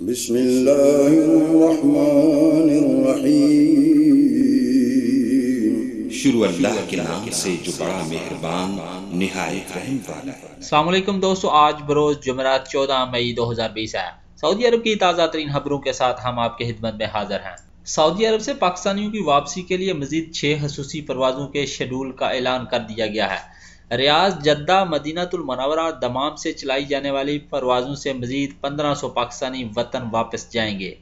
بسم اللہ الرحمن الرحیم۔ شروع اللہ کے نام سے جو بڑا مہربان نہایت رحم والا ہے۔ السلام علیکم دوستو، آج بروز جمعرات 14 مئی 2020 ہے۔ سعودی عرب کی تازہ ترین خبروں کے ساتھ ہم آپ کی خدمت میں حاضر ہیں۔ سعودی عرب سے پاکستانیوں کی واپسی کے لیے مزید 6 خصوصی پروازوں کے شیڈول کا اعلان کر دیا گیا ہے۔ ریاض، جدہ، مدینہ المنورہ اور دمام سے چلائی جانے والی پروازوں سے مزید 1500 پاکستانی وطن واپس جائیں گے۔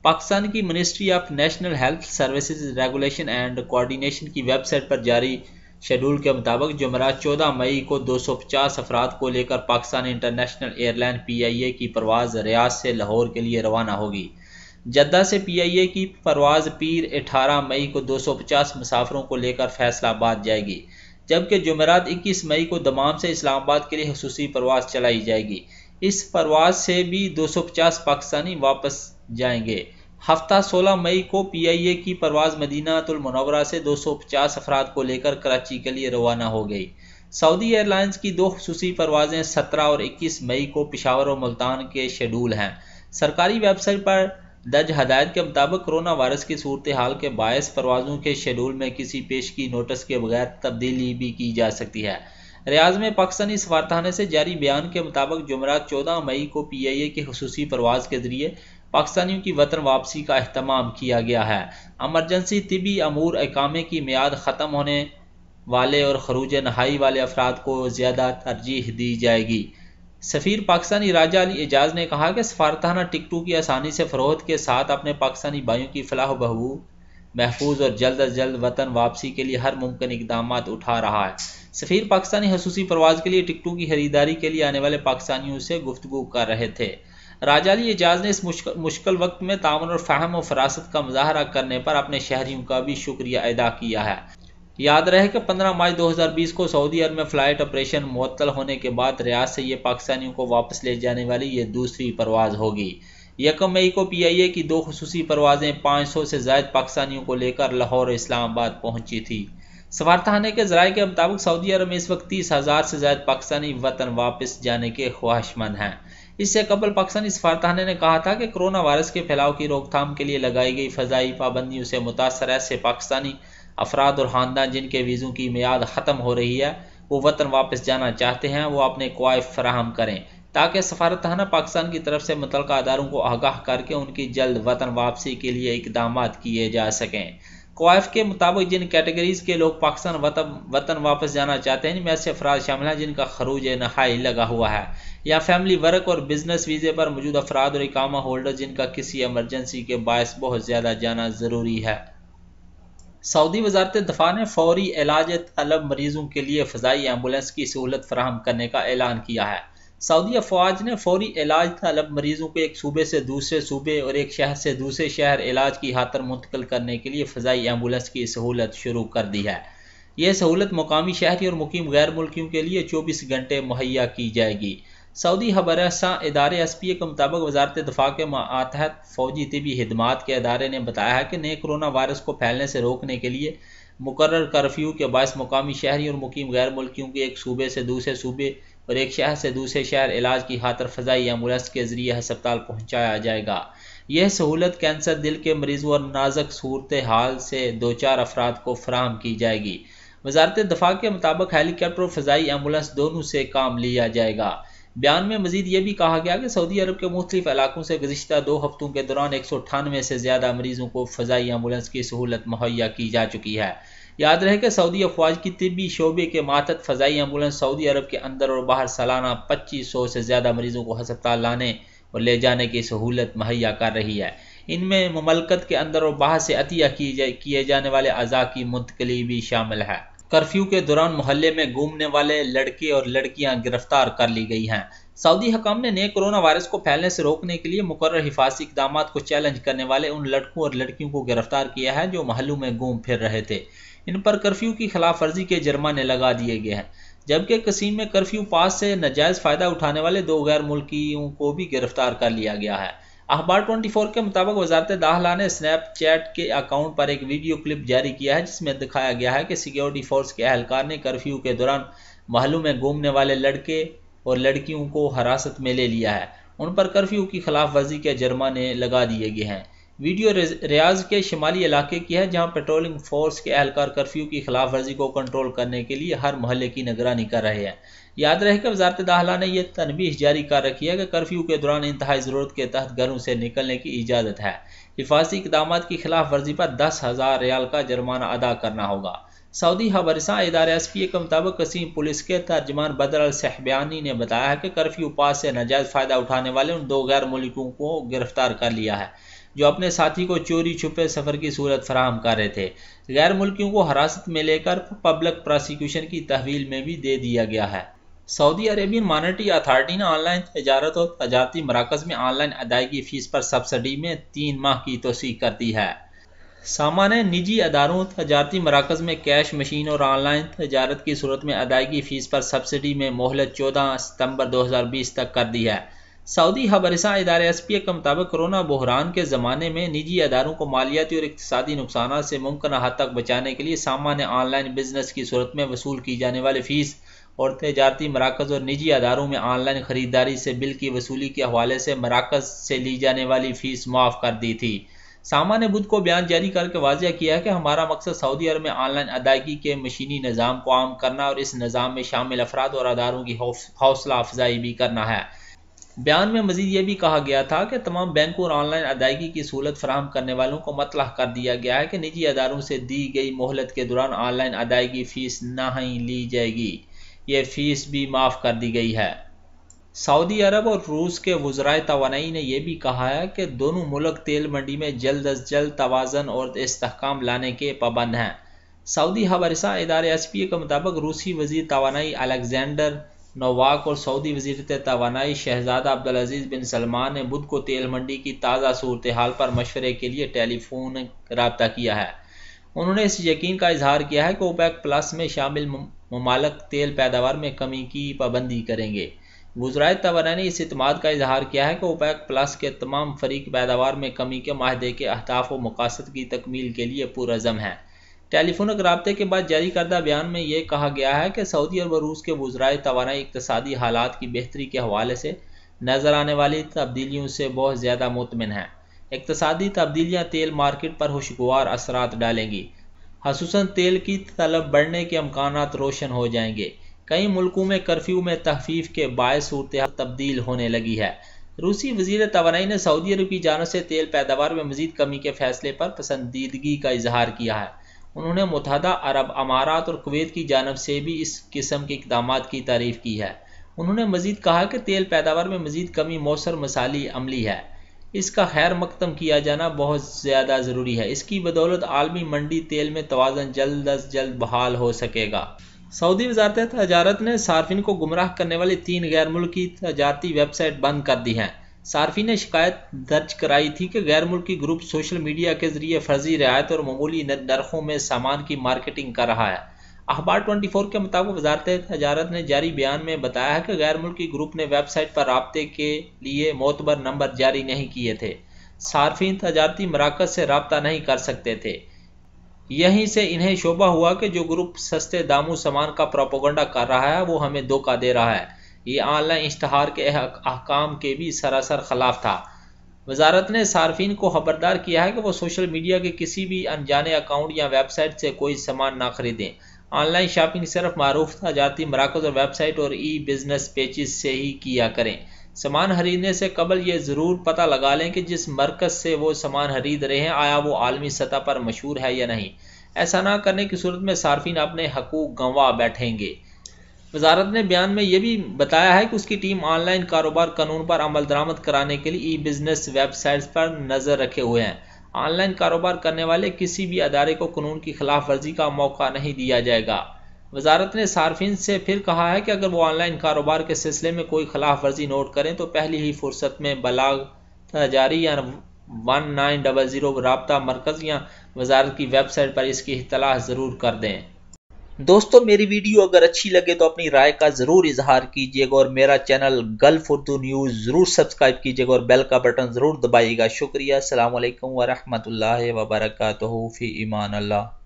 پاکستان کی ministry of national health services regulation and coordination کی ویب سائٹ پر جاری شیڈول کے مطابق جمعرات 14 مئی کو 250 افراد کو لے کر Pakistan international air line PIA کی پرواز ریاض سے لاہور کے لیے روانہ ہوگی۔ جدہ سے PIA کی پرواز پیر 18 مئی کو 250 مسافروں کو لے کر فیصل آباد جائے گی، جبکہ جمعرات 21 مئی کو دمام سے اسلام آباد کے لیے خصوصی پرواز چلائی جائے گی۔ اس پرواز سے بھی 250 پاکستانی واپس جائیں گے۔ ہفتہ 16 مئی کو PIA کی پرواز مدینہ المنورہ سے 250 افراد کو لے کر کراچی کے لیے روانہ ہو گئی۔ سعودی ایئر لائنز کی 2 خصوصی پروازیں 17 اور 21 مئی کو پشاور اور ملتان کے شیڈول ہیں۔ سرکاری ویب سائٹ پر درج ہدایت کے مطابق کرونا وائرس کی صورتحال کے باعث پروازوں کے شیڈول میں کسی پیشگی نوٹس کے بغیر تبدیلی بھی کی جا سکتی ہے۔ ریاض میں پاکستانی سفارتخانے سے جاری بیان کے مطابق جمعرات 14 مئی کو PIA کی خصوصی پرواز کے ذریعے پاکستانیوں کی وطن واپسی کا اہتمام کیا گیا ہے۔ ایمرجنسی طبی امور اقامے کی میعاد ختم ہونے والے اور خروج نہائی والے افراد کو زیادہ ترجیح دی جائے گی۔ سفیر پاکستانی راجہ علی اعجاز نے کہا کہ سفارتخانہ ٹکٹوں کی آسانی سے فروخت کے ساتھ اپنے پاکستانی بھائیوں کی فلاح و بہبود، محفوظ اور جلد از جلد وطن واپسی کے لیے ہر ممکن اقدامات اٹھا رہا ہے۔ سفیر پاکستانی خصوصی پرواز کے لیے ٹکٹوں کی خریداری کے لیے آنے والے پاکستانیوں سے گفتگو کر رہے تھے۔ راجہ علی اعجاز نے اس مشکل وقت میں تعاون اور فہم و فراست کا مظاہرہ کرنے پر اپنے شہریوں کا بھی شکریہ ادا کیا ہے۔ یاد رہے کہ 15 مارچ 2020 کو سعودی عرب میں فلائٹ آپریشن معطل ہونے کے بعد ریاض سے یہ پاکستانیوں کو واپس لے جانے والی یہ دوسری پرواز ہوگی۔ 1 مئی کو PIA کی 2 خصوصی پروازیں 500 سے زائد پاکستانیوں کو لے کر لاہور اور اسلام آباد پہنچی تھی۔ سفارتخانے کے ذرائع کے مطابق سعودی عرب میں اس وقت 30,000 سے زائد پاکستانی وطن واپس جانے کے خواہشمند ہیں۔ اس سے قبل پاکستانی سفارتخانے نے کہا تھا کہ کرونا وائرس کے پھیلاؤ کی روک تھام کے لیے لگائی گئی فضائی پابندیوں سے متاثر ایسے پاکستانی افراد اور خاندان جن کے ویزوں کی میعاد ختم ہو رہی ہے، وہ وطن واپس جانا چاہتے ہیں، وہ اپنے کوائف فراہم کریں تاکہ سفارتخانہ پاکستان کی طرف سے متعلقہ اداروں کو آگاہ کر کے ان کی جلد وطن واپسی کے لیے اقدامات کیے جا سکیں۔ کوائف کے مطابق جن کیٹیگریز کے لوگ پاکستان وطن واپس جانا چاہتے ہیں، ان میں ایسے افراد شامل ہیں جن کا خروج نہائی لگا ہوا ہے، یا فیملی ورک اور بزنس ویزے پر موجود افراد اور اقامہ ہولڈر جن کا کسی ایمرجنسی کے باعث بہت زیادہ جانا ضروری ہے۔ سعودی وزارت دفاع نے فوری علاج طلب مریضوں کے لیے فضائی ایمبولینس کی سہولت فراہم کرنے کا اعلان کیا ہے۔ سعودی افواج نے فوری علاج طلب مریضوں کو ایک صوبے سے دوسرے صوبے اور ایک شہر سے دوسرے شہر علاج کی خاطر منتقل کرنے کے لیے فضائی ایمبولینس کی سہولت شروع کر دی ہے۔ یہ سہولت مقامی شہری اور مقیم غیر ملکیوں کے لیے 24 گھنٹے مہیا کی جائے گی۔ سعودی خبر رساں ادارے SPA کے مطابق وزارت دفاع کے ماتحت فوجی طبی خدمات کے ادارے نے بتایا ہے کہ نئے کرونا وائرس کو پھیلنے سے روکنے کے لیے مقرر کرفیو کے باعث مقامی شہری اور مقیم غیر ملکیوں کے ایک صوبے سے دوسرے صوبے اور ایک شہر سے دوسرے شہر علاج کی خاطر فضائی ایمبولینس کے ذریعے ہسپتال پہنچایا جائے گا۔ یہ سہولت کینسر، دل کے مریضوں اور نازک صورتحال سے دوچار افراد کو فراہم کی جائے گی۔ وزارت دفاع کے مطابق ہیلی کاپٹر اور فضائی ایمبولینس دونوں سے کام لیا جائے گا۔ بیان میں مزید یہ بھی کہا گیا کہ سعودی عرب کے مختلف علاقوں سے گزشتہ 2 ہفتوں کے دوران 198 سے زیادہ مریضوں کو فضائی ایمبولینس کی سہولت مہیا کی جا چکی ہے۔ یاد رہے کہ سعودی افواج کی طبی شعبے کے ماتحت فضائی ایمبولینس سعودی عرب کے اندر اور باہر سالانہ 2500 سے زیادہ مریضوں کو ہسپتال لانے اور لے جانے کی سہولت مہیا کر رہی ہے۔ ان میں مملکت کے اندر اور باہر سے عطیہ کیے جانے والے اعضاء کی منتقلی بھی شامل ہے۔ کرفیو کے دوران محلے میں گھومنے والے لڑکے اور لڑکیاں گرفتار کر لی گئی ہیں۔ سعودی حکام نے نئے کرونا وائرس کو پھیلنے سے روکنے کے لیے مقرر حفاظتی اقدامات کو چیلنج کرنے والے ان لڑکوں اور لڑکیوں کو گرفتار کیا ہے جو محلوں میں گھوم پھر رہے تھے۔ ان پر کرفیو کی خلاف ورزی کے جرمانے لگا دیے گئے ہیں، جبکہ قسیم میں کرفیو پاس سے ناجائز فائدہ اٹھانے والے 2 غیر ملکیوں کو بھی گرفتار کر لیا گیا ہے۔ اخبار 24 کے مطابق وزارت داخلہ نے اسنیپ چیٹ کے اکاؤنٹ پر ایک ویڈیو کلپ جاری کیا ہے جس میں دکھایا گیا ہے کہ سیکیورٹی فورس کے اہلکار نے کرفیو کے دوران محلوں میں گھومنے والے لڑکے اور لڑکیوں کو حراست میں لے لیا ہے ان پر کرفیو کی خلاف ورزی کے جرمانے لگا دیے گئے ہیں۔ ویڈیو ریاض کے شمالی علاقے کی ہے، جہاں پیٹرولنگ فورس کے اہلکار کرفیو کی خلاف ورزی کو کنٹرول کرنے کے لیے ہر محلے کی نگرانی کر رہے ہیں۔ یاد رہے کہ وزارت داخلہ نے یہ تنبیہ جاری کر رکھی ہے کہ کرفیو کے دوران انتہائی ضرورت کے تحت گھروں سے نکلنے کی اجازت ہے۔ حفاظتی اقدامات کی خلاف ورزی پر 10,000 ریال کا جرمانہ ادا کرنا ہوگا۔ سعودی خبررساں ادارہ SPA کے مطابق قسیم پولیس کے ترجمان بدر السحبیانی نے بتایا کہ کرفیو پاس سے ناجائز فائدہ اٹھانے والے ان 2 غیر ملکیوں کو گرفتار کر لیا ہے جو اپنے ساتھی کو چوری چھپے سفر کی سہولت فراہم کر رہے تھے۔ غیر ملکیوں کو حراست میں لے کر پبلک پراسیکیوشن کی تحویل میں بھی دے دیا گیا ہے۔ سعودی عربین مانیٹری اتھارٹی نے آن لائن تجارت اور تجارتی مراکز میں آن لائن ادائیگی فیس پر سبسڈی میں 3 ماہ کی توسیع کر دی ہے۔ سامان نجی اداروں تجارتی مراکز میں کیش مشین اور آن لائن تجارت کی صورت میں ادائیگی فیس پر سبسڈی میں مہلت 14 ستمبر 2020 تک کر دی ہے۔ سعودی خبررساں ادارہ SPA کے مطابق کورونا بحران کے زمانے میں نجی اداروں کو مالیاتی اور اقتصادی نقصانات سے ممکنہ حد تک بچانے کے لیے سامان آن لائن بزنس کی صورت میں وصول کی جانے والی فیس اور تجارتی مراکز اور نجی اداروں میں آن لائن خریداری سے بل کی وصولی کے حوالے سے مراکز سے لی جانے والی فیس معاف کر دی تھی۔ ساما نے بدھ کو بیان جاری کر کے واضح کیا ہے کہ ہمارا مقصد سعودی عرب میں آن لائن ادائیگی کے مشینی نظام کو عام کرنا اور اس نظام میں شامل افراد اور اداروں کی حوصلہ افزائی بھی کرنا ہے۔ بیان میں مزید یہ بھی کہا گیا تھا کہ تمام بینکوں اور آن لائن ادائیگی کی سہولت فراہم کرنے والوں کو مطلع کر دیا گیا ہے کہ نجی اداروں سے دی گئی مہلت کے دوران آن لائن ادائیگی فیس نہ ہی لی جائے گی، یہ فیس بھی معاف کر دی گئی ہے۔ سعودی عرب اور روس کے وزرائے توانائی نے یہ بھی کہا ہے کہ دونوں ملک تیل منڈی میں جلد از جلد توازن اور استحکام لانے کے پابند ہیں۔ سعودی خبررساں ادارہ SPA کے مطابق روسی وزیر توانائی الیگزینڈر نوواک اور سعودی وزیر توانائی شہزادہ عبدالعزیز بن سلمان نے بدھ کو تیل منڈی کی تازہ صورتحال پر مشورے کے لیے ٹیلی فونک رابطہ کیا ہے۔ انہوں نے اس یقین کا اظہار کیا ہے کہ OPEC پلس میں شامل ممالک تیل پیداوار میں کمی کی پابندی کریں گے۔ وزرائے توانائی نے اس اعتماد کا اظہار کیا ہے کہ OPEC پلس کے تمام فریق پیداوار میں کمی کے معاہدے کے اہداف و مقاصد کی تکمیل کے لیے پرعزم ہیں۔ ٹیلی فونک رابطے کے بعد جاری کردہ بیان میں یہ کہا گیا ہے کہ سعودی عرب اور روس کے وزرائے توانائی اقتصادی حالات کی بہتری کے حوالے سے نظر آنے والی تبدیلیوں سے بہت زیادہ مطمئن ہیں۔ اقتصادی تبدیلیاں تیل مارکیٹ پر خوشگوار اثرات ڈالیں گی، خصوصاً تیل کی طلب بڑھنے کے امکانات روشن ہو جائیں گے۔ کئی ملکوں میں کرفیو میں تخفیف کے باعث صورتحال تبدیل ہونے لگی ہے۔ روسی وزیر توانائی نے سعودی عرب کی جانب سے تیل پیداوار میں مزید کمی کے فیصلے پر پسندیدگی کا اظہار کیا ہے۔ انہوں نے متحدہ عرب امارات اور کویت کی جانب سے بھی اس قسم کے اقدامات کی تعریف کی ہے۔ انہوں نے مزید کہا کہ تیل پیداوار میں مزید کمی مؤثر مثالی عملی ہے، اس کا خیر مقدم کیا جانا بہت زیادہ ضروری ہے۔ اس کی بدولت عالمی منڈی تیل میں توازن جلد از جلد بحال ہو سکے گا۔ سعودی وزارت تجارت نے صارفین کو گمراہ کرنے والی 3 غیر ملکی تجارتی ویب سائٹ بند کر دی ہیں۔ صارفین نے شکایت درج کرائی تھی کہ غیر ملکی گروپ سوشل میڈیا کے ذریعے فرضی رعایت اور معمولی نرخوں میں سامان کی مارکیٹنگ کر رہا ہے۔ اخبار 24 کے مطابق وزارت تجارت نے جاری بیان میں بتایا ہے کہ غیر ملکی گروپ نے ویب سائٹ پر رابطے کے لیے معتبر نمبر جاری نہیں کیے تھے۔ صارفین تجارتی مراکز سے رابطہ نہیں کر سکتے تھے۔ یہیں سے انہیں شبہ ہوا کہ جو گروپ سستے داموں سامان کا پروپیگنڈا کر رہا ہے وہ ہمیں دھوکہ دے رہا ہے۔ یہ آن لائن اشتہار کے احکام کے بھی سراسر خلاف تھا۔ وزارت نے صارفین کو خبردار کیا ہے کہ وہ سوشل میڈیا کے کسی بھی انجانے اکاؤنٹ یا ویب سائٹ سے کوئی سامان نہ خریدیں۔ آن لائن شاپنگ صرف معروف تجارتی مراکز اور ویب سائٹ اور بزنس پیجز سے ہی کیا کریں۔ سامان خریدنے سے قبل یہ ضرور پتہ لگا لیں کہ جس مرکز سے وہ سامان خرید رہے ہیں آیا وہ عالمی سطح پر مشہور ہے یا نہیں۔ ایسا نہ کرنے کی صورت میں صارفین اپنے حقوق گنوا بیٹھیں گے۔ وزارت نے بیان میں یہ بھی بتایا ہے کہ اس کی ٹیم آن لائن کاروبار قانون پر عمل درآمد کرانے کے لیے بزنس ویب سائٹس پر نظر رکھے ہوئے ہیں۔ آن لائن کاروبار کرنے والے کسی بھی ادارے کو قانون کی خلاف ورزی کا موقع نہیں دیا جائے گا۔ وزارت نے صارفین سے پھر کہا ہے کہ اگر وہ آن لائن کاروبار کے سلسلے میں کوئی خلاف ورزی نوٹ کریں تو پہلی ہی فرصت میں بلاغ تجاری یا 1900 رابطہ مرکز یا وزارت کی ویب سائٹ پر اس کی اطلاع ضرور کر دیں۔ دوستو میری ویڈیو اگر اچھی لگے تو اپنی رائے کا ضرور اظہار کیجیے گا اور میرا چینل گلف اردو نیوز ضرور سبسکرائب کیجیے گا اور بیل کا بٹن ضرور دبائیے گا۔ شکریہ۔ السلام علیکم ورحمۃ اللہ وبرکاتہ۔ فی امان اللہ۔